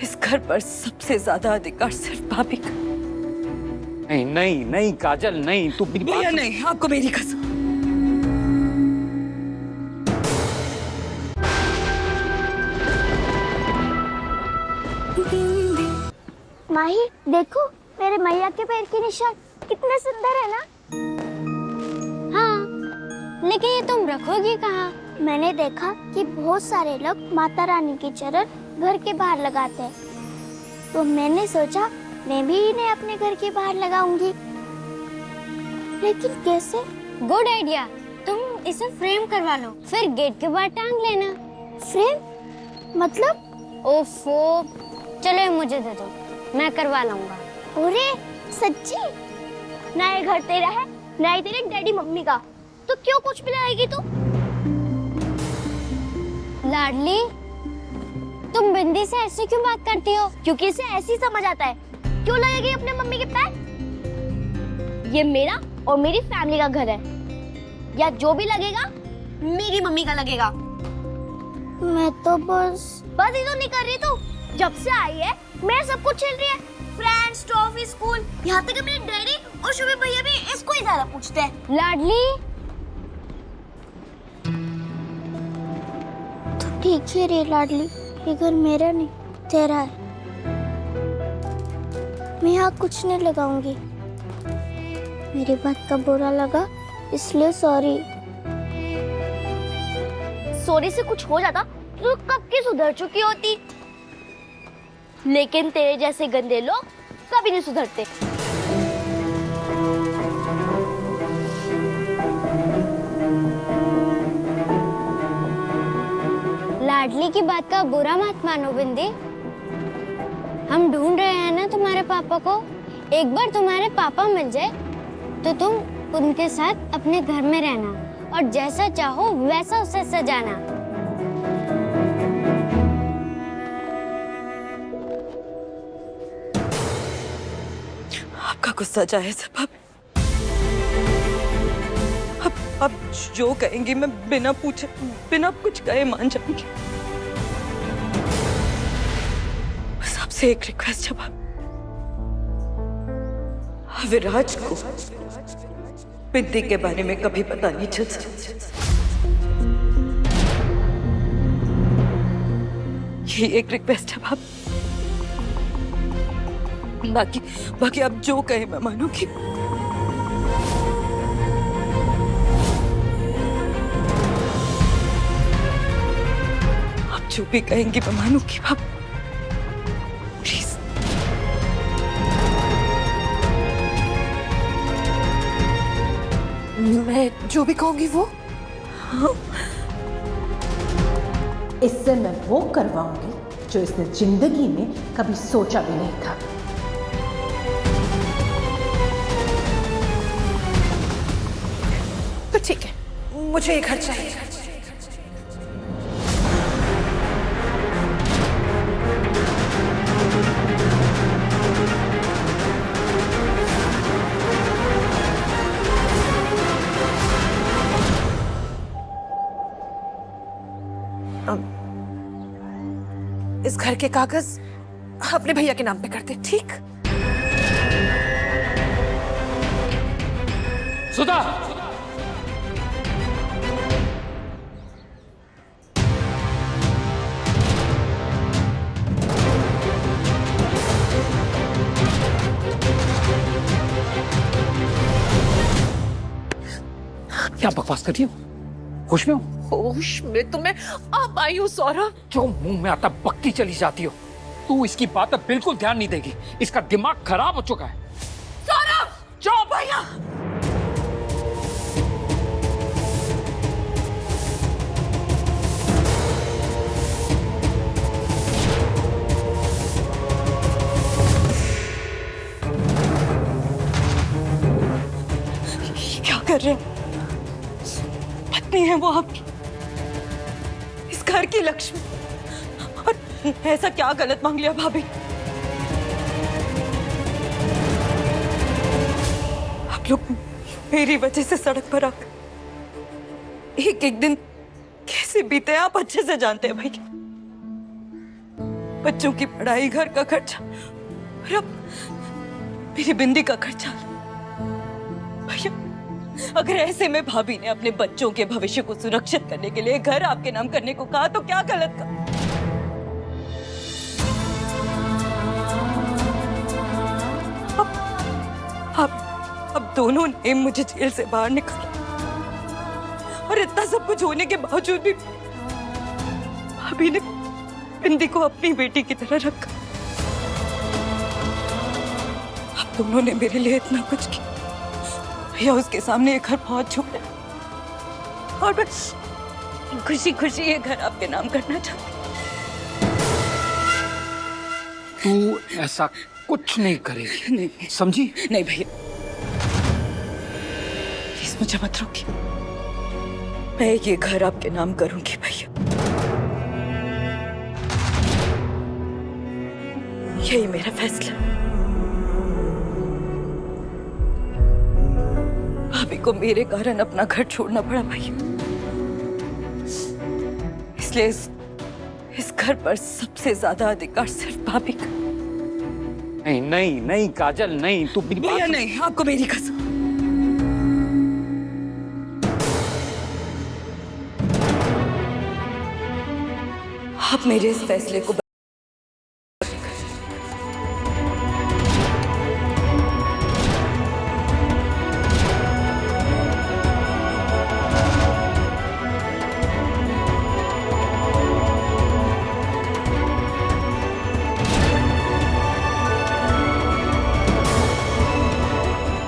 इस घर पर सबसे ज्यादा अधिकार सिर्फ भाभी का। नहीं नहीं नहीं काजल, नहीं तू भैया नहीं, आपको मेरी कसम। माही देखो, मेरे मैया के पैर के निशान कितने सुंदर है ना। हाँ, लेकिन ये तुम रखोगी कहाँ? मैंने देखा कि बहुत सारे लोग माता रानी के चरण घर के बाहर लगाते हैं, तो मैंने सोचा मैं भी इन्हें अपने घर के बाहर लगाऊंगी। लेकिन कैसे? गुड आइडिया, तुम इसे फ्रेम करवा लो, फिर गेट के बाहर टांग लेना। फ्रेम मतलब? ओफो, चलो ये मुझे दे दो, मैं करवा लूंगा। अरे सच्ची? ना ये घर तेरा है ना ही तेरे डैडी मम्मी का, तो क्यों कुछ भी लाएगी तू? लाडली, तुम बिंदी से ऐसे क्यों बात करती हो? क्योंकि इसे ऐसी समझ आता है। क्यों लगेगी अपने मम्मी के पैर? ये मेरा और मेरी फैमिली का घर है, या जो भी लगेगा मेरी मम्मी का लगेगा। मैं तो बस ही तो नहीं कर रही तू। जब से आई है मैं सब कुछ छीन रही है, फ्रेंड्स, ट्रॉफी, स्कूल, यहाँ तक मेरे डैडी और शुभी भैया भी इसको ही ज्यादा पूछते हैं। लाडली तो ठीक है रे लाडली, ये घर मेरा नहीं तेरा है। मैं यहाँ कुछ नहीं लगाऊंगी। मेरी बात का बुरा लगा इसलिए सॉरी। सॉरी से कुछ हो जाता तो कब की सुधर चुकी होती, लेकिन तेरे जैसे गंदे लोग कभी नहीं सुधरते। लाडली की बात का बुरा मत मानो बिंदी। हम ढूंढ रहे हैं ना तुम्हारे पापा को। एक बार तुम्हारे पापा मिल जाए तो तुम उनके साथ अपने घर में रहना और जैसा चाहो वैसा उसे सजाना। आपका गुस्सा जायज है भाभी। अब जो कहेंगी मैं बिना पूछे बिना कुछ कहे मान जाऊंगी। बस आपसे एक रिक्वेस्ट है भाभी, विराज को बिंदी के बारे में कभी पता नहीं चल सकता। ये एक रिक्वेस्ट है भाभी। बाकी आप जो कहे मैं मानूंगी। आप जो भी कहेंगी मैं मानूंगी भाभी, प्लीज। मैं जो भी कहूंगी वो? हाँ। इससे मैं वो करवाऊंगी जो इसने जिंदगी में कभी सोचा भी नहीं था। तो ठीक है, मुझे ये घर चाहिए। इस घर के कागज अपने भैया के नाम पे कर दे, ठीक? सुधा, क्या बकवास कर रही हो? होश में हो? होश में तो मैं अब आई हूँ सौरभ। जो मुंह में आता बकती चली जाती हो। तू इसकी बात पर बिल्कुल ध्यान नहीं देगी, इसका दिमाग खराब हो चुका है। सौरभ, जाओ भैया। क्या कर रहे हैं? पत्नी है वो आपकी, इस घर की लक्ष्मी, और ऐसा क्या गलत मांग लिया भाभी? आप लोग मेरी वजह से सड़क पर आकर एक एक दिन कैसे बीते आप अच्छे से जानते हैं भाई। बच्चों की पढ़ाई, घर का खर्चा और अब मेरी बिंदी का खर्चा। भैया, अगर ऐसे में भाभी ने अपने बच्चों के भविष्य को सुरक्षित करने के लिए घर आपके नाम करने को कहा तो क्या गलत कहा? अब दोनों ने मुझे जेल से बाहर निकाला और इतना सब कुछ होने के बावजूद भी भाभी ने बिंदी को अपनी बेटी की तरह रखा। अब दोनों ने मेरे लिए इतना कुछ किया, भैया उसके सामने ये घर बहुत छोटा है और मैं खुशी खुशी ये घर आपके नाम करना चाहती। तू ऐसा कुछ नहीं करेगी, नहीं समझी? नहीं भैया, प्लीज मुझे मत रोकिए। मैं ये घर आपके नाम करूंगी भैया, यही मेरा फैसला। भाभी को मेरे कारण अपना घर छोड़ना पड़ा भैया, इसलिए इस घर पर सबसे ज्यादा अधिकार सिर्फ भाभी का। नहीं नहीं नहीं काजल, नहीं, तू मेरी भैया बात नहीं, आपको मेरी कसम। आप मेरे इस फैसले को